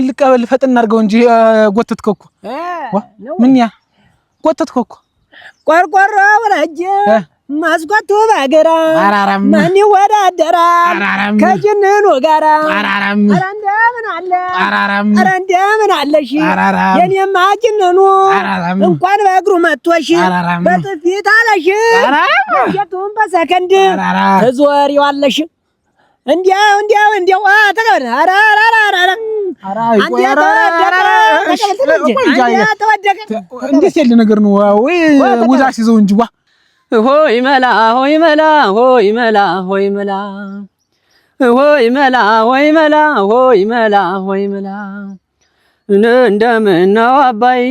ልቀበል ፈጥና አድርገው እንጂ ጎተትከው እኮ ምን ያ ጎተትከው እኮ ቆርቆሮ ወራጀ ማስቆጡ ባገራ ማን ይወዳደራል ከጅንኑ ጋራ ኧረ እንደምን አለ ኧረ እንደምን አለሽ የኔማ ጅንኑ እንኳን በእግሩ መጥቶሽ በጥፊት አለሽ የቱን በሰከንድ ትዞሪዋለሽ እንዲያው ተቀበል ኧረ እንዴት ያለ ነገር ነው ወይ ውዛሽ ይዘው እንጂ ዋ ሆይ መላ ሆይ መላ ሆይ መላ ሆይ መላ ሆይ መላ ሆይ መላ ሆይ መላ ሆይ መላ እንደምን ነው አባይ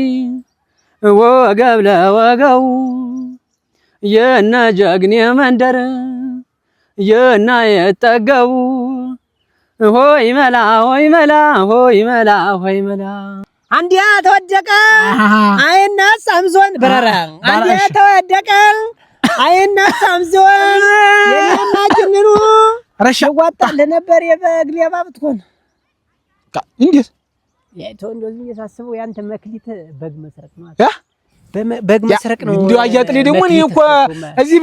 ወገብ ለወገው የነ ጀግኔ መንደር የና የጠገቡ ሆይ መላ ሆይ መላ ሆይ መላ ሆይ መላ አንዲያ ተወደቀ አይነሳም ዞን በረራ አንዲያ ተወደቀ አይነሳም ዞን የኔና ጅንኑ ረሻዋጣለ ነበር የበግ ሌባ ብትሆን እንዴት ያተው እንደዚህ እየሳስበው ያንተ መክሊት በግ መስረቅ ነው በግ መስረቅ ነው እንዴ አያጥሌ ደግሞ እኔ እኮ እዚህ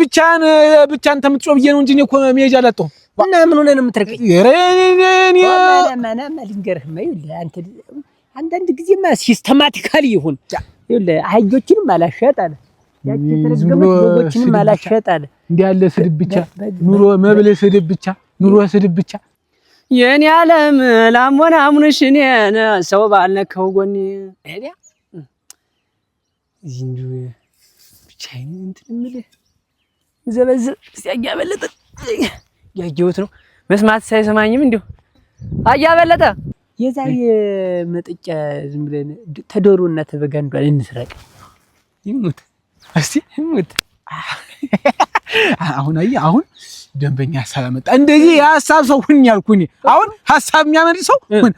ብቻን ተምትጮህ ብዬ ነው እንጂ እኔ እኮ መሄጃ አላጣሁም እና ምን ሆነ ነው የምትረቀኝ የረኔ ማናማ ልንገርህ አንተ አንዳንድ ጊዜማ ሲስተማቲካሊ ይሁን ይኸውልህ አህዮችንም አላሸጣለ ያቺ ተረገመች በጎችንም አላሸጣለ እንዴ ያለ ስድብ ብቻ ኑሮ መብል ስድብ ብቻ ኑሮ ስድብ ብቻ የኔ ዓለም ላሞና አሙንሽኔ ሰው ባልነከው ጎኔ ሄዳ ዚንዱ ብቻዬን እንትን ምልህ ዘበዝ ሲያያበለጠ ያየሁት ነው መስማት ሳይሰማኝም እንዴ አያበለጠ የዛይ መጥጫ ዝም ብለን ተዶሩና ተበጋንዷል እንስረቅ ይሙት እስቲ ይሙት አሁን ደንበኛ ሰላመጣ እንደዚህ የሐሳብ ሰው ሁን ያልኩኝ አሁን ሐሳብ የሚያመድ ሰው ሁን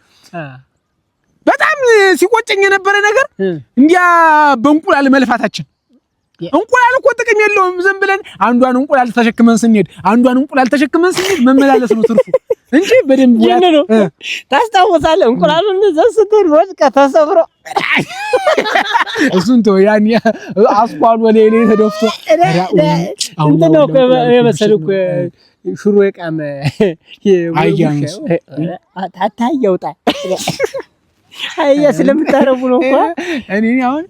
በጣም ሲቆጨኝ የነበረ ነገር እንዲያ በእንቁላል መልፋታችን እንቁላል እኮ ጥቅም የለውም ዝም ብለን አንዷን እንቁላል ተሸክመን ስንሄድ መመላለስ ነው ትርፉ እንጂ በደንብ ነው ታስታውሳለህ እንቁላሉን ዘስተን ወድቀ ተሰብሮ እሱን ተው ያኔ አስኳሉ ለሌ ተደፍቶ እንት ነው የመሰልኩ ሽሮ የቃመ አያንስ ታታየውጣ አያ ስለምታረቡ ነው እኮ እኔ አሁን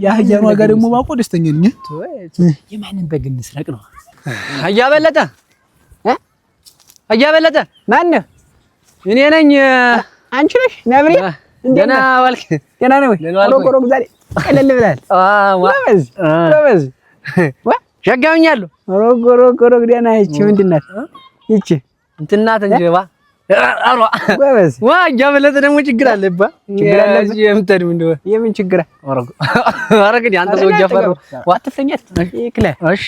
ያህያ ነው ጋር ደግሞ ባቆ ደስተኛ ነኝ የማንን በግ እንስረቅ ነው አያበለጠ ማን ነው እኔ ነኝ አንቺ ነሽ ነብሬ ደና ዋልክ ደና ነው ቆሮቆሮ ዛሬ ቀለል ብላል ወበዝ ሸጋውኛለሁ ቆሮቆሮ ደና እቺ ምንድናት እቺ እንትናት እንጀባ አሯ ወበዝ አያበለጠ ደግሞ ችግር አለባ ችግር አለ የምትደም እንደው የምን ችግር አረግ አንተ ሰው ጃፈሩ ዋትፈኛት ይክለ እሺ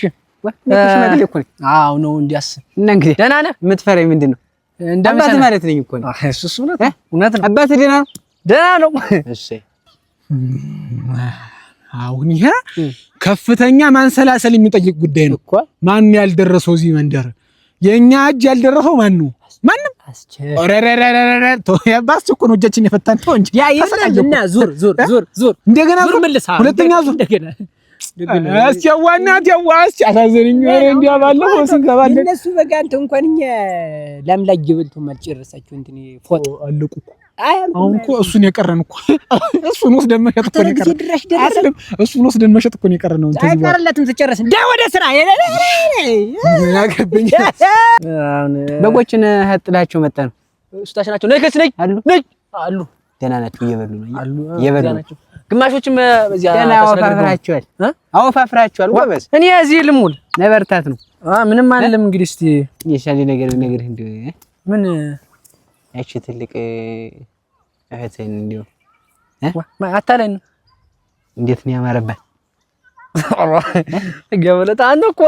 ሽማግሌ እኮ አዎ ነው እንዲያስ እና እንግዲህ ደህና ነህ የምትፈረኝ ምንድነው አባት ማለት ነኝ እኮ እሱስ እውነት ነው አባት ደህና ነው እሺ አሁን ይሄ ከፍተኛ ማንሰላሰል የሚጠይቅ ጉዳይ ነው እኮ ማን ያልደረሰው እዚህ መንደር የኛ እጅ ያልደረሰው ማን ነው ማንም ኦረረረረረ ያባስ እኮ ነው እጃችን የፈታን ተው እንጂ ያ ይልና ዙር እንደገና ሁለተኛ ዙር እንደገና አስያዋናት ያዋስ አሳዘነኝ እንዲያ ባለው ስንገባለ እነሱ በጋንተ እንኳን እኛ ላምላጅ ይብልቱ ማልጨረሳችሁ እንትን ፎቶ አለቁ አሁን እኮ እሱን የቀረን እኮ እሱን ወስደን መሸጥ እኮ ነው የቀረን እሱን ወስደን መሸጥ እኮ ነው የቀረን ነው እንትን አይቀርለትም ተጨረስ እንደ ወደ ስራ ያገበኝ በጎችን ህጥላቸው መጣ ነው ስታሽ ናቸው ነይ ከስ ነይ አሉ ደህና ናቸው እየበሉ ነው እየበሉ ናቸው ግማሾችም በዚያ አወፋፍራቸዋል ወበስ እኔ እዚህ ልሙል ለበርታት ነው ምንም አይደለም እንግዲህ እስቲ የሻሊ ነገር እንደ ምን አይቼ ትልቅ እህቴን እንዲሁ አታለን እንዴት ነው ያማረበት ገበለታ አንተ እኮ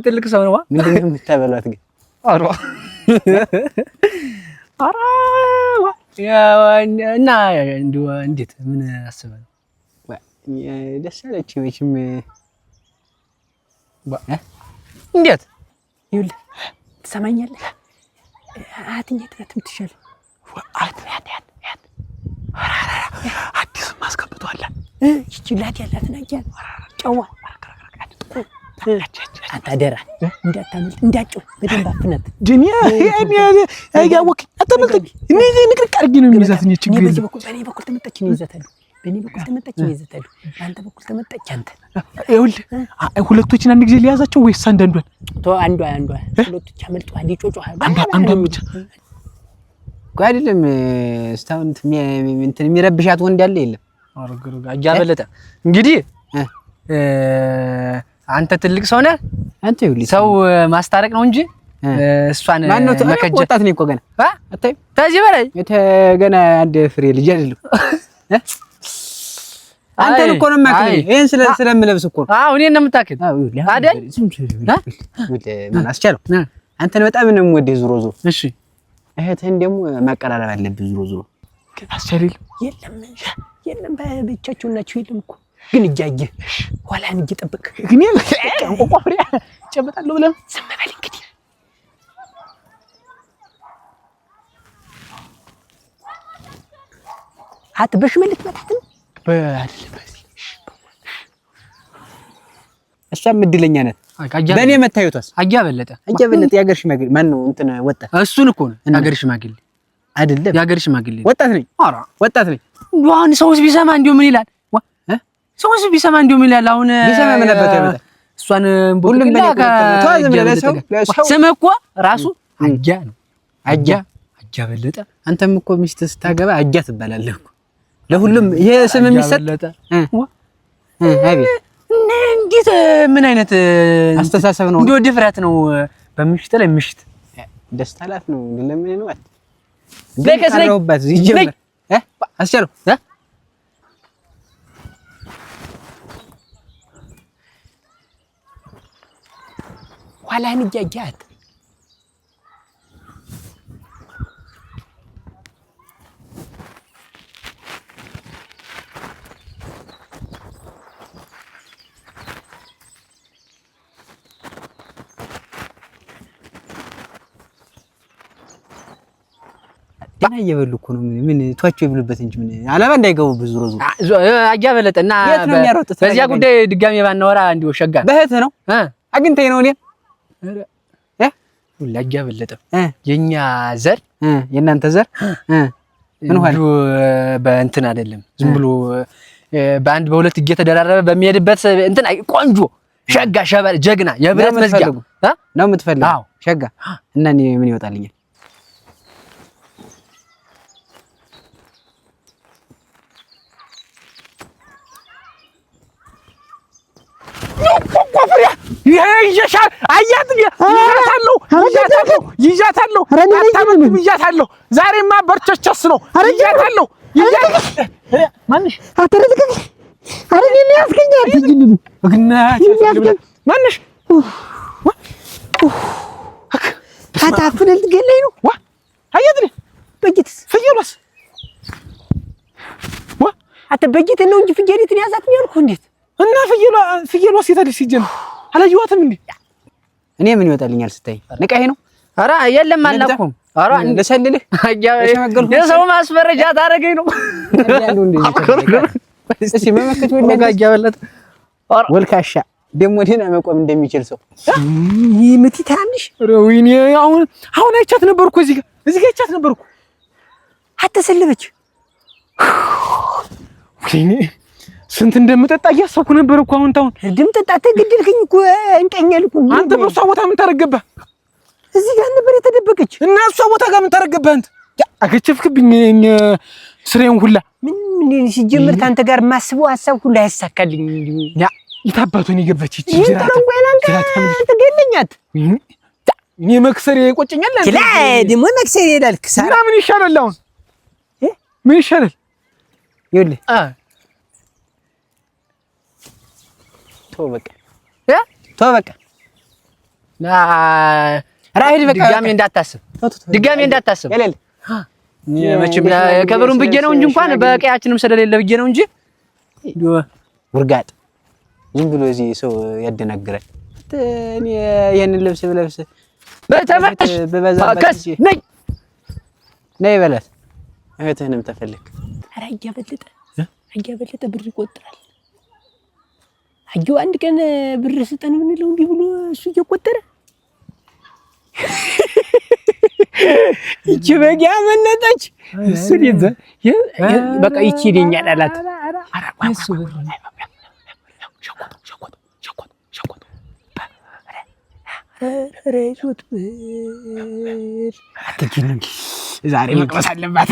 ትልቅ ሰው ነው ምንድነው የምታበሏት ግን እና እንዴት ምን አስበህ ደስ አለች መቼም እንዴት ይኸውልህ ትሰማኛለህ አትኛት ትምትሻል አዲስ ማስቀምጧል ይችላል ያላት ናጃል ጨዋ አታደራ እንዳታመልጥ እንዳጨው በደንብ አፍነት ዱንያ ያያወቅ አታመልጥ እኔ ንቅርቅ አድርጌ ነው የሚይዛት እኔ ችግር በኔ በኩል ተመጣች ነው ይዘታሉ በኔ በኩል ተመጣች ነው ይዘታሉ አንተ በኩል ተመጣች አንተ ይኸውልህ ሁለቶችን አንድ ጊዜ ሊያዛቸው ወይስ አንዳንዷን አንዷ ሁለቶች አመልጧል ይጮጮሃል አንዷን ብቻ ቆይ አይደለም ስታውንት እንትን የሚረብሻት ወንድ ያለ የለም አጃበለጠ እንግዲህ አንተ ትልቅ ሰው ነህ አንተ ይኸውልህ ሰው ማስታረቅ ነው እንጂ እሷን መከጀት ወጣት ነኝ እኮ ገና አታይ ታዚህ በላይ ገና አንድ ፍሬ ልጅ አይደለም አንተ እኮ ነው ማከለ ይሄን ስለምለብስ እኮ አዎ እኔን ነው የምታከል አይደል ምን አስቻለው አንተን በጣም ነው የምወደው ዙሮ እሺ እህትህን ደግሞ ማቀራረብ አለብህ ዙሮ አስቻለኝ የለም በብቻችሁ ናችሁ የለም እኮ ግን እያየ ኋላን እየጠበቅ ግን አንቆቆፍሪያ ጨበጣለሁ ብለን ዝም በል እንግዲህ አትበሽመልት መጣትን በአድልበስ እሷም እድለኛ ናት በእኔ መታየቷስ አጃበለጠ የሀገር ሽማግሌ ማን ነው እንትን ወጣት እሱን እኮ ነው የሀገር ሽማግሌ አይደለም የሀገር ሽማግሌ ወጣት ነኝ ኧረ ወጣት ነኝ አሁን ሰውስ ቢሰማ እንደው ምን ይላል ሰውስ ቢሰማ እንደው ምን ይላል አሁን ቢሰማ ምን ነበር ያመጣ እሷን ሁሉም ስም እኮ ራሱ አጃ ነው አጃ በለጠ አንተም እኮ ሚስት ስታገባ አጃ ትባላለህ እኮ ለሁሉም ይሄ ስም የሚሰጥ አቤት እንዴት ምን አይነት አስተሳሰብ ነው እንደው ድፍረት ነው በምሽት ላይ ምሽት ደስታ ላት ነው ለምን ነው ለከስነውበት ይጀምር አስቻለው ኋላን እያያት ገና እየበሉ እኮ ነው ምን ቷቸው ይብሉበት እንጂ ምን አለባ እንዳይገቡ ብዙ ሮዙ አያበለጠና በዚያ ጉዳይ ድጋሜ ባናወራ እንዲው ሸጋ በህት ነው አግንተኝ ነው እኔ ሁላጃ በለጠ የኛ ዘር የናንተ ዘር ምን ሆነ በእንትን አይደለም ዝም ብሎ በአንድ በሁለት እየተደራረበ በሚሄድበት እንትን ቆንጆ ሸጋ ሸበል ጀግና የብረት መዝጊያ ነው የምትፈልገው ሸጋ እና እኔ ምን ይወጣልኛል ቆቆፍሪያ ይያሻል አያት ይያታለሁ አታመልጥ ይያታለሁ ዛሬማ በርቸቸስ ነው ይያታለሁ ማንሽ አተረልከኝ አረኔ ያስገኛል ትጅልሉ ግናት ማንሽ አታፍነል ገለይ ነው ዋ አያት በጊትስ ፍየሏስ ዋ አተበጊት ነው እንጂ ፍየሊትን ያዛት ነው ያልኩህ እንዴት እና ፍየሏ ሴታለች ሲጀምር አላየኋትም እንዴ እኔ ምን ይወጣልኛል ስታይ ንቃሄ ነው ኧረ የለም አላልኩም ኧረ እንደሰልልህ የሰው ማስፈረጃ ታረገኝ ነው እሺ መመከት ወይ ነጋጃ በለጠ ወልካሻ ደሞ ደህና መቆም እንደሚችል ሰው ይምቲ ታንሽ ወይኔ አሁን አይቻት ነበርኩ እዚህ ጋር አይቻት ነበርኩ አተሰለበች ወይኔ ስንት እንደምጠጣ እያሰብኩ ነበር እኮ አሁን ድም ጠጣ ተገደልከኝ እኮ እንቀኛል እኮ አንተ በሷ ቦታ ምን ታረገባ እዚህ ጋር ነበር የተደበቀች እና እሷ ቦታ ጋር ምን ታረገባ አንተ አገቸፍክብኝ ስሬን ሁላ ምን ሲጀምር ታንተ ጋር ማስበው ሐሳብ ሁላ ያሳካልኝ ያ ይታባቱን ይገበች እቺ ተገለኛት እኔ መክሰር ይቆጨኛል አንተ ደሞ መክሰር ይላል ክሳራ ምን ይሻላል አሁን ምን ይሻላል ይኸውልህ ተወበቀ ራሂድ በቃ ድጋሜ እንዳታስብ የሌለ መቼም ከበሩን ብዬ ነው እንጂ እንኳን በቀያችንም ስለሌለ ብዬ ነው እንጂ ውርጋጥ ዝም ብሎ እዚህ ሰው ያደናግራል እኔ ይሄንን ልብስ በለብስ በተመጣሽ በበዛበት ነይ ነይ በላት እህትህንም ተፈልክ ኧረ እያበለጠ ብር ይቆጥራል። አየሁ አንድ ቀን ብር ስጠን ብንለው እንዲህ ብሎ እሱ እየቆጠረ ይቺ በግ ያመለጠች እሱን ይዘ በቃ ይቺ ይለኛል አላት። እሱ ብር ረይዞት አትጅን እንጂ ዛሬ መቅመስ አለባት።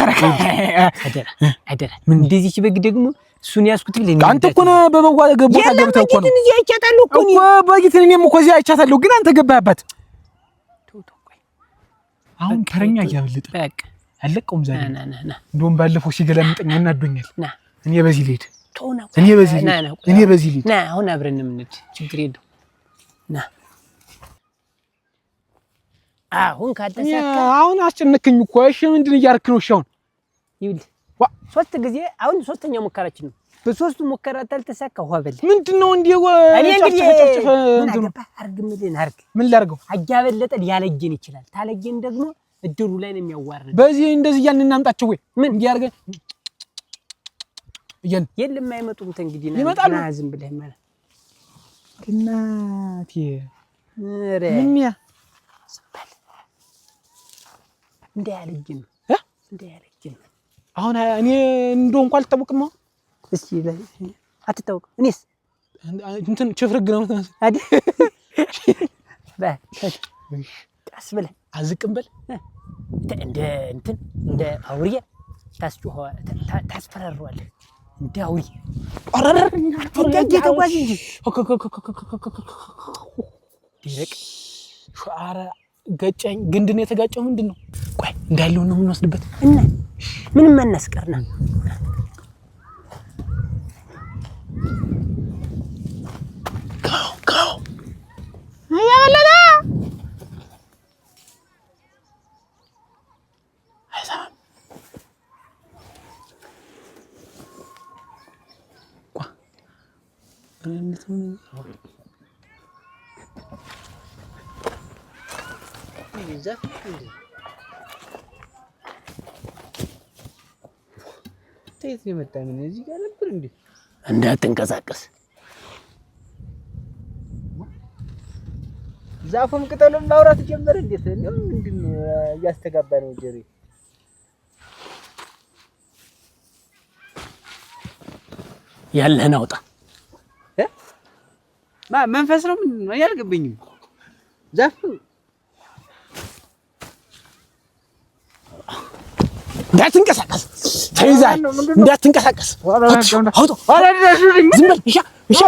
አይደረ ምን እንደዚህ በግ ደግሞ እሱን ያስኩት ብለህ አንተ እኮ ነው በበጓ ገቦታ ገብተህ እኮ ነው እዚህ አይቻታለሁ እኮ እኮ በጊት እኔም እኮ እዚህ አይቻታለሁ፣ ግን አንተ ገባህበት። አሁን ተረኛ እያበለጠ በቃ አለቀውም ዛሬ እንደውም ባለፈው ሲገለምጠኝ እናዶኛል። እኔ በዚህ ልሂድ ና አሁን አብረን እንሂድ፣ ችግር የለውም ና አሁን ካተሳካ አሁን አስጨነቀኝ እኮ። እሺ ምንድን እያደረክ ነው? እሺ አሁን ይኸውልህ ሶስት ጊዜ አሁን ሶስተኛው ሙከራችን ነው። በሶስቱ ሙከራ ታልተሳካ ውሃ በል ምንድነው እንዴ? እኔ እንግዲህ ምን ላድርገው? አያበለጠ ሊያለጀን ይችላል። ታለጀን ደግሞ እድሉ ላይ ነው የሚያዋርድ። በዚህ እንደዚህ ያን እናምጣቸው ወይ ምን እንዲያርገን ይሄን የለም አይመጡም። እንግዲህ ና ዝም ብለህ ማለት እናቴ ኧረ ምን ያ ሰባል እንዳያለጀን እንዳያለጀን አሁን እኔ እንደው እንኳን አልተጠብቅም ነው። እስኪ ላይ አትታወቅ። እኔስ እንትን ችፍርግ ነው አይደል? ቀስ ብለህ አዝቅም በል እንደ እንትን እንደ አውሪያ ታስፈራረዋለህ። እንደ አውሪ አረረ ተጋጀ ተጓዝ እንጂ ዲረቅ ሻራ ገጨኝ። ግንድን የተጋጨው ምንድነው? ቆይ እንዳለው ነው የምንወስድበት እና ምንም አናስቀርና ካው ያለላ አይሳም ቋ እንትን ይዘፍ እንዴ የመጣ ምን እዚህ ጋር ነበር እንዴ? እንዳትንቀሳቀስ ዛፉም ቅጠሉም ማውራት ጀመረ። እንዴት ነው ምንድነው እያስተጋባ ነው ጀሪ? ያለህን አውጣ። መንፈስ ነው ምንድነው? አያልገበኝም። ዛፍ እንዳትንቀሳቀስ ተይዛል። እንዳትንቀሳቀስ አውጣ። ዝም በል እሺ እሺ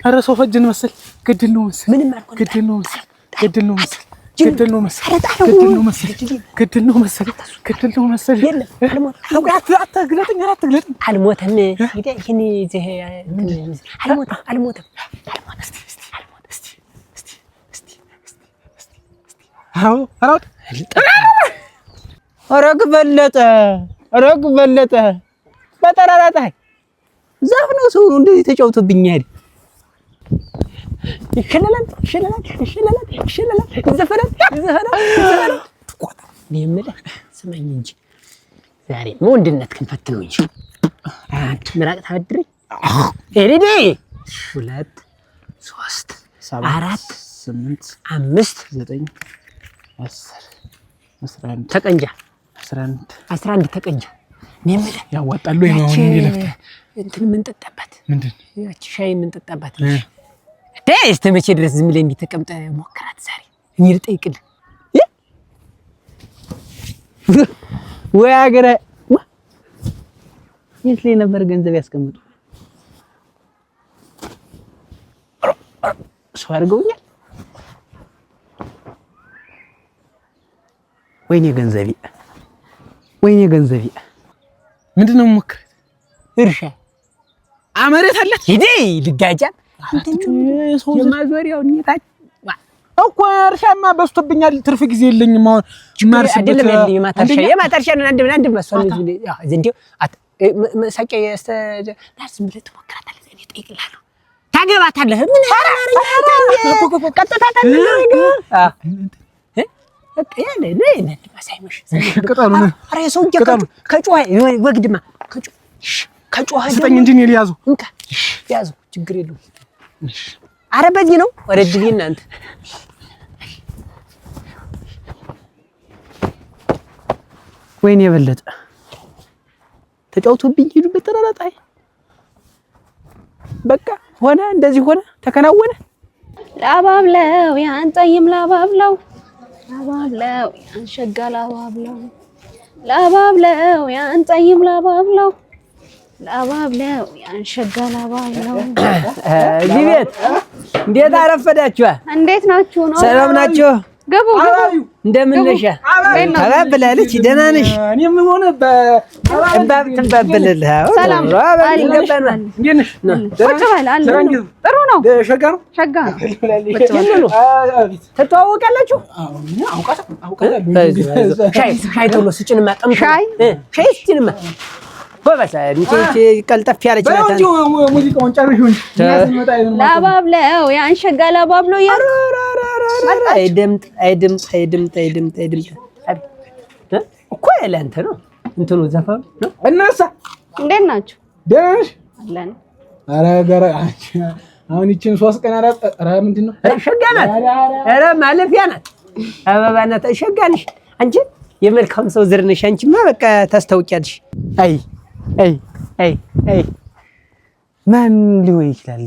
ኧረ ሰው ፈጅን መሰል ገድል ነው መሰል አልሞተም። አልሞተም። ረግ በለጠ በጠራራ ፀሐይ ዛፍ ነው ሰው ነው እንደዚህ ተጫውቶብኝ አይደል? ይሽላል ዘፈናል የምልህ ስማኝ እንጂ ዛሬ ወንድነት ክንፈትነው እንጂ አንድ ምራቅ ታድርኝ ኤሪዲ 2 3 4 8 5 9 10 11 ተቀንጃ 11 ተቀንጃ የምልህ ያዋጣሉ ነው ይለፍታ እንትን ምን ጠጣባት ምንድን ያቺ ሻይ ምን ጠጣባት እስከ መቼ ድረስ ዝም ብለህ እንዲህ ተቀምጠህ ሞክራት ዛሬ እኔ ልጠይቅልህ ወይ አገረ የት ላይ ነበር ገንዘብ ያስቀምጡ ሰው አድርገውኛል ወይኔ ገንዘቤ ምንድነው ሞክራት እርሻ አመሬት አላት ሂዴ ልጋጃ የማዞሪያው ኔታች እኮ እርሻማ በዝቶብኛል ትርፍ ጊዜ የለኝም አሁን ማርሽበት የማታርሻ ነው አንድ መስዋዕት ዘንዴው ሳቄ ዝም ብለህ ትሞክራታለህ እኔ እጠይቅልሃለሁ ታገባታለህ ምን ቀጥታ በቃ ያለ ነኝ ማሳይመሽ ቅጠሉ አረ ሰው ከጮኸ ወግድማ ከጮኸ ስጠኝ እንጂ እኔ ልያዘው እንካ ያዘው ችግር የለውም አረ በዚህ ነው ወረድልኝ እናንተ ወይኔ የበለጠ ተጫውቶብኝ ሄዱበት ተራራጣይ በቃ ሆነ እንደዚህ ሆነ ተከናወነ ላባብለው ያንጠይም ላባብለው ያንሸጋ ላባብለው ያንጠይም ላባብለው ያንሸጋ ላባብለው እዚህ ቤት እንዴት አረፈዳችሁ እንዴት ናችሁ ነው ሰላም ናችሁ ገቡ እንደምን ነሽ አባብላለች ደህና ነሽ እኔም ሆነ በእባብ ትባበልልህ ሰላም ይገባና እንዴት ነሽ ጥሩ ነው ሸጋ ነው ተተዋወቃላችሁ አውቃለሁ ሻይ ቶሎ ስጭንማ ጠምቶ ሻይ ስጭንማ በበሳ እንቺ ቀልጠፍ ያለች ናት እንጂ ሙዚቃውን ጨርሹን ላባብለው ያንሸጋ ላባብለው አይደምጥ እኮ ለአንተ ነው እንትኑ ዘፈኑ ነው እናሳ እንዴት ናችሁ ደህና ነሽ አለን ኧረ ገረ አሁን ይቺን 3 ቀን ኧረ ምንድን ነው ሸጋ ናት ኧረ ማለፊያ ናት አበባ ናት ሸጋ ነሽ አንቺ የመልካም ሰው ዘር ነሽ አንቺማ በቃ ታስታውቂያለሽ አይ ማን ሊሆን ይችላል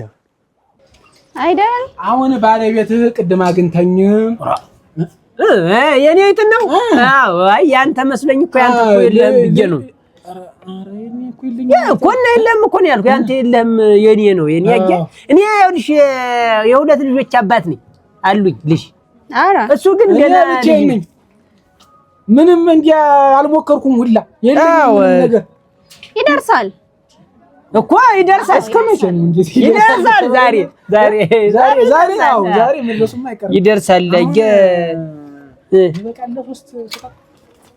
አይደል አሁን ባለቤትህ ቅድም አግኝተኝ የኔ እንትን ነው አዎ አይ ያንተ መስለኝ እኮ ያንተ እኮ የለም ብዬ ነው ኧረ የኔ እኮ የለኝም እኮ እና የለም እኮ ነው ያልኩህ ያንተ የለም የኔ ነው የኔ ያየ እኔ ይኸውልሽ የሁለት ልጆች አባት ነኝ አሉኝ ልጅ ኧረ እሱ ግን ገና ነኝ ምንም እንዲያ አልሞከርኩም ሁላ የለም ነገር ይደርሳል እኮ ይደርሳል እስከ መቼ ነው እንዴ ይደርሳል ዛሬ መለሱም አይቀርም ይደርሳል ለየ በቃለ ውስጥ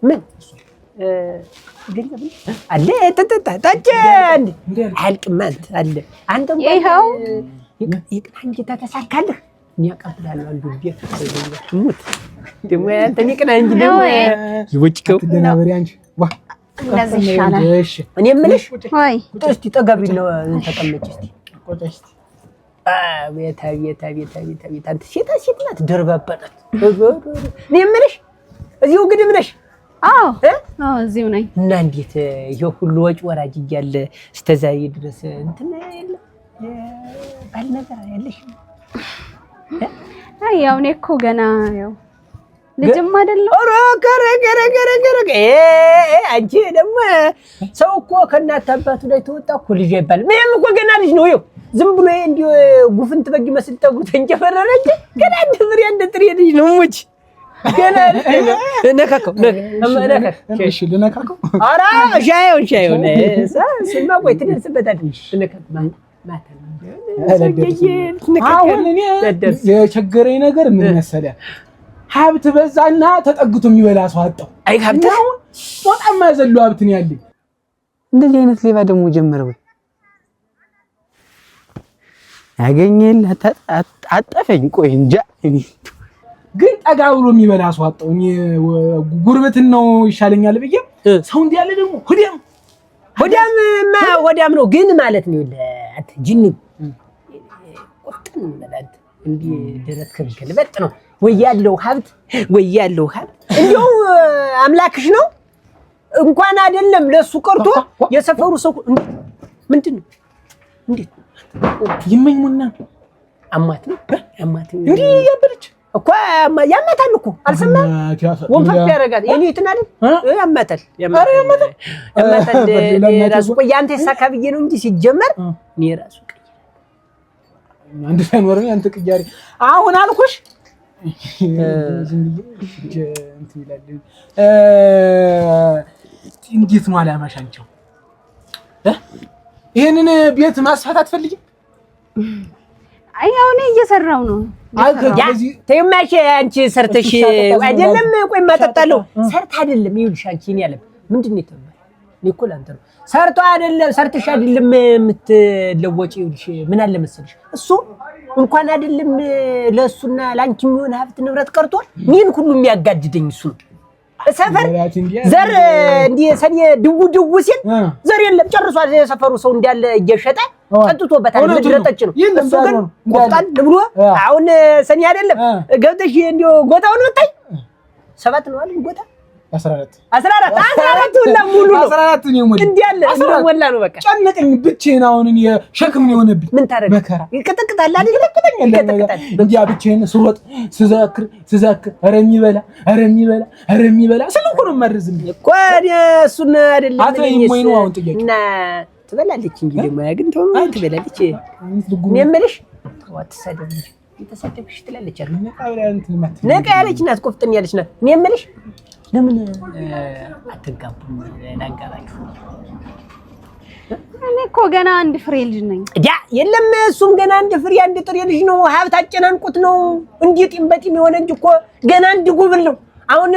ምን አለ ተጠጣ እንዴ አልቅም አለ አንተ ይኸው ይቅናኝ ተተሳካለህ ያቀብላል አንዱ ቢት ሙት ደሞ አንተ ይቅናኝ ደሞ ይወጭከው ደናበሪ አንቺ ዋ እንደዚህ ይሻላል እሺ እኔ የምልሽ ወይ እስቲ ጠጋቢ ነው ተቀመጭ እስቲ ቆጣሽ ቤታ አንተ ሴት ናት ደርባባናት እኔ የምልሽ እዚሁ ግድም ነሽ አዎ እዚሁ ነኝ እና እንዴት ይሄ ሁሉ ወጭ ወራጅ እያለ እስከ ዛሬ ድረስ እንትን የለ ባል ነገር ያለሽ ያው እኔ እኮ ገና ያው ልጅም አይደለም ኧረ ገረ አንቺ ደግሞ ሰው እኮ ከእናት አባቱ ላይ ተወጣ እኮ ልጅ አይባልም ምንም እኮ ገና ልጅ ነው ይኸው ዝም ብሎ እንዲሁ ጉፍንት በግ መስል ጠጉሩ ተንጨፈረረ እንጂ ገና ድብር ያንደ ጥሬ ልጅ ነው ሙጭ ገና ነካከው እሺ ልነካከው ኧረ ሻዩን ስማ ቆይ ትደርስበታለሽ ልነካከው አሁን እኔ የቸገረኝ ነገር ምን መሰለህ ሀብት በዛና ተጠግቶ የሚበላ ሰው አጣው አይ ሀብት አሁን በጣም ማዘሉ ሀብት ነው ያለኝ እንደዚህ አይነት ሌባ ደግሞ ጀመረ ወይ ያገኘል አጣፈኝ ቆይ እንጃ ግን ጠጋ ብሎ የሚበላ ሰው አጣው እኔ ጉርበትን ነው ይሻለኛል ብዬ ሰው እንዲህ ያለ ደግሞ ሆዳም ነው ግን ማለት ነው ለአት ጂኒ ቆጥን ማለት እንዴ ደረት ከልበጥ ነው ወይ ያለው ሀብት እንደው አምላክሽ ነው እንኳን አይደለም ለሱ ቀርቶ የሰፈሩ ሰው ምንድነው እንዴት ይመኝሙና አማት ነው እንዴ ያበለች እኮ ያማታል እኮ አልሰማህም? ወንፈፍ ያደርጋል። የኔ እንትን አይደል ያማታል። ራሱ ቆይ አንተ ይሳካ ብዬ ነው እንጂ ሲጀመር እኔ ራሱ ቀይ አንድ ሳይኖር ነው አንተ ቅያሪ አሁን አልኩሽ። እንትን ይላል እንዴት ነው አላማሽ አንቺው? ይሄንን ቤት ማስፋት አትፈልጊም? አይ አሁን እየሰራው ነው። ተይማሽ አንቺ ሰርተሽ አይደለም? ቆይ ማጠጣለሁ ሰርታ አይደለም ይኸውልሽ፣ አንቺ እኔ ያለም ምንድነው ተባለ ኒኮላ አንተ ነው ሰርቶ አይደለም ሰርተሽ አይደለም የምትለወጪ። ይኸውልሽ ምን አለ መሰለሽ እሱ እንኳን አይደለም ለሱና ላንቺ የሚሆን ሀብት ንብረት ቀርቶ ምን ሁሉ የሚያጋድደኝ እሱ ነው። ሰፈር ዘር እንዴ ሰኔ ድው ሲል ዘር የለም ጨርሷል። የሰፈሩ ሰው እንዳለ እየሸጠ ቀጥቶበታል። ምድረጠች ነው እሱ ግን ቆጣን ብሎ አሁን ሰኔ አይደለም ገብተሽ እንዴው ጎታውን ወጣይ 7 ነው አይደል ጎታ 14 ሁላ ሙሉ ነው 14 ነው ሙሉ እንዲያለ ወላ ነው በቃ ጨነቀኝ ብቻዬን። አሁን እኔ ሸክም ነው የሆነብኝ። ምን ታረግ መከራ ይቀጠቅጣል አይደል? ይቀጠቅጣል እንዲያ ብቻዬን ስሮጥ ስዛክር ኧረ የሚበላ ስለኮ ነው ማርዝም እኮ እሱን አይደለም አትበይም ነው አሁን ጥያቄ እና ትበላለች እንጂ ደግሞ ያግን ተው ትበላለች። እኔ የምልሽ ተዋት ሰደብ የተሰደብሽ ትላለች አይደል? ነቃ ያለች ናት፣ ቆፍጠን ያለች ናት። እኔ የምልሽ ለምን አትጋቡም? ላንጋባችሁ እኔ እኮ ገና አንድ ፍሬ ልጅ ነኝ። የለም እሱም ገና አንድ ፍሬ አንድ ጥሬ ልጅ ነው። ሀብት አጨናንቁት ነው እንዴ ጢም በጢም የሆነ እንጂ እኮ ገና አንድ ጉብል ነው። አሁን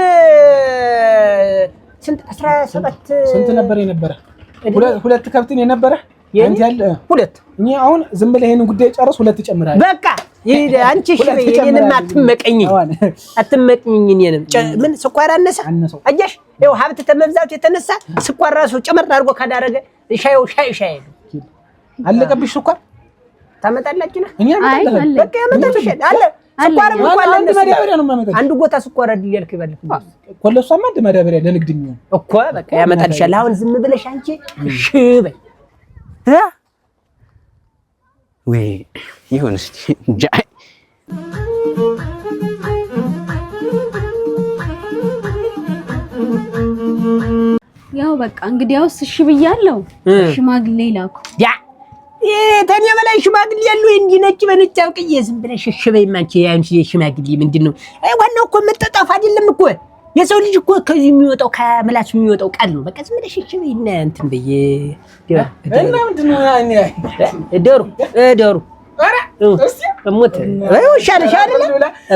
ስንት 17 ስንት ነበር የነበረ? ሁለት ከብትን የነበረ አንተ ያለ ሁለት። እኔ አሁን ዝም ብለህ ይሄንን ጉዳይ ጨርስ፣ ሁለት ጨምራለህ በቃ። አንቺ ሽሬ እኔንም አትመቀኝ እኔንም ምን ስኳር አነሳ አየሽ? ይኸው ሀብት ተመብዛቱ የተነሳ ስኳር ራሱ ጨመር አድርጎ ካዳረገ ሻይ አለቀብሽ። ስኳር ታመጣላችሁ ነው? እኔ አመጣለሁ በቃ ያመጣልሽ አለ። ስኳር እንኳን አንድ ማዳበሪያ ነው የማመጣልሽ። አንድ ጎታ ስኳር አይደልክ ይበልክ ኮለሷማ አንድ ማዳበሪያ ለንግድ የሚሆን እኮ በቃ ያመጣልሻል። አሁን ዝም ብለሽ አንቺ እሺ በይ ወይ ይሁን እስቲ ጃይ ያው በቃ እንግዲያውስ እሺ ብያለሁ። ሽማግሌ ላኩ። ተኔ በላይ ሽማግሌ ያሉ እንጂ ነጭ በነጭ አውቅዬ ዝም ብለሽ እሺ በይማ አንቺ ሽማግሌ ምንድነው? ዋናው እኮ መጠጣፍ አይደለም እኮ የሰው ልጅ እኮ ከዚህ የሚወጣው ከመላስ የሚወጣው ቃል ነው። በቃ ዝም ብለሽ እሺ በይና እንትን በየ እና ምንድነው ያኔ ዶሩ አረ እስቲ ሞት ወይ ወሻለሽ አይደለ?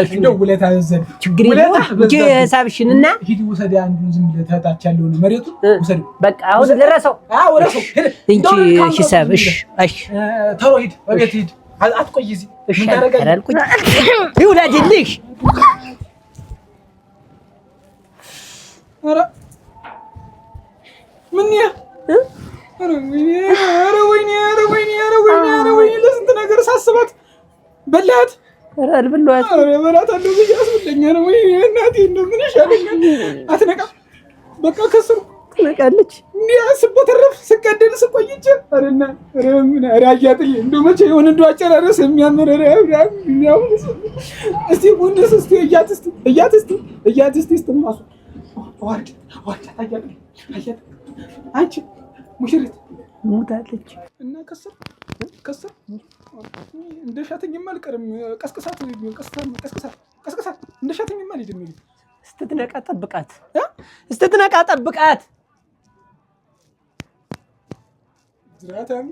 እንደው ውለታ ዘዘን ችግር የለውም እንጂ ሂሳብሽንና ሂድ ወሰደ አንዱን ዝም ብለህ ታጣች ያለው ነው መሬቱ ወሰደ በቃ አሁን ለራሰው ወራሰው እንጂ ሂሳብ እሺ ተሮ ሂድ ወቤት ሂድ አትቆይ እዚህ ምን ታረጋለህ? አልኩኝ ይውላድልሽ ኧረ ምን ያ ኧረ ወይኔ ለስንት ነገር ሳስባት በላት። ኧረ አልበላኋት። ኧረ እበላታለሁ ብዬሽ አስብለኛ ነው ወይ እናቴ እንደው ምን ይሻለኛል? አትነቃም በቃ ከስሩ ትነቃለች። እንዲያ ስቦተረፍ ስቀደድ ስቆይቼ ኧረና ኧረ አያጥዬ እንደው መቼ የሆነ እንደው አጨራረስ የሚያምር የሚያውስ እስቲ ወንደስ እስቲ እያት እስቲ ስትማሱ ዋርድ አያት አንቺ ሙሽሪት ሞታለች እና ከስር እንደሻተኝማ አልቀርም። ቀስቅሳት እንደሻተኝማ አልሄድም። ስትትነቃ ጠብቃት ዝራታም